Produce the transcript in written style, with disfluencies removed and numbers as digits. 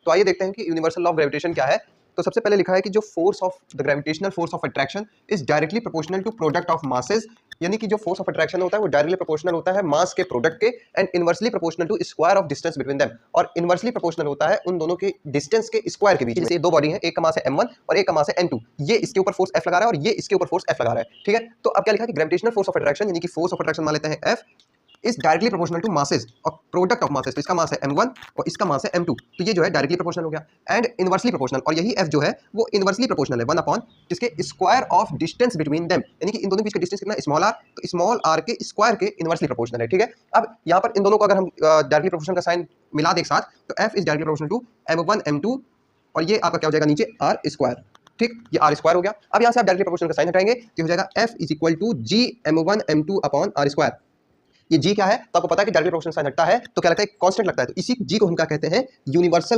तो आइए देखते हैं कि यूनिवर्सल लॉ ऑफ ग्रेविटेशन क्या है। तो सबसे पहले लिखा है कि जो force of the gravitational force of attraction is directly proportional to product of masses, यानी कि जो फोर्स ऑफ अट्रैक्शन होता है वो डायरेक्टली प्रोपोर्शनल होता है मास के प्रोडक्ट के, and inversely proportional to square of distance between them, और इनवर्सली प्रोपोर्शनल होता है उन दोनों के डिस्टेंस के स्क्वायर के बीच में। जैसे दो बॉडी है, एक का मास है m1 और एक का मास है m2, ये इसके ऊपर फोर्स F लगा रहा है और ये इसके ऊपर फोर्स F लगा रहा है, ठीक है। तो अब क्या लिखा है कि ग्रेविटेशनल फोर्स ऑफ अट्रैक्शन यानी कि फोर्स ऑफ अट्रैक्शन मान लेते हैं F is directly proportional to masses और प्रोडक्ट ऑफ मासेस, तो इसका मास है m1 और इसका मास है m2, तो ये जो है डायरेक्टली प्रोपोर्शनल हो गया, एंड इनवर्सली प्रोपोर्शनल, और यही f जो है वो इनवर्सली प्रोपोर्शनल है 1 अपॉन जिसके square of distance between them, यानी कि इन दोनों के बीच का डिस्टेंस कितना स्मॉल r, तो स्मॉल r के स्क्वायर के इनवर्सली प्रोपोर्शनल है, ठीक है। अब यहाँ पर इन दोनों को अगर हम डायरेक्टली प्रोपोर्शनल का साइन मिला दे एक साथ, तो f is directly proportional to m1 m2 और ये आपका क्या हो जाएगा नीचे r स्क्वायर, ठीक, ये r स्क्वायर हो गया। अब यहाँ से आप डायरेक्टली प्रोपोर्शनल का साइन हटाएंगे तो हो जाएगा f is equal to g m1 m2 upon r square. ये g क्या है, तो आपको पता है कि डायरेक्टली प्रोपोर्शनल साइन हटता है तो क्या लगता है, कांस्टेंट लगता है, तो इसी g को हम क्या कहते हैं, यूनिवर्सल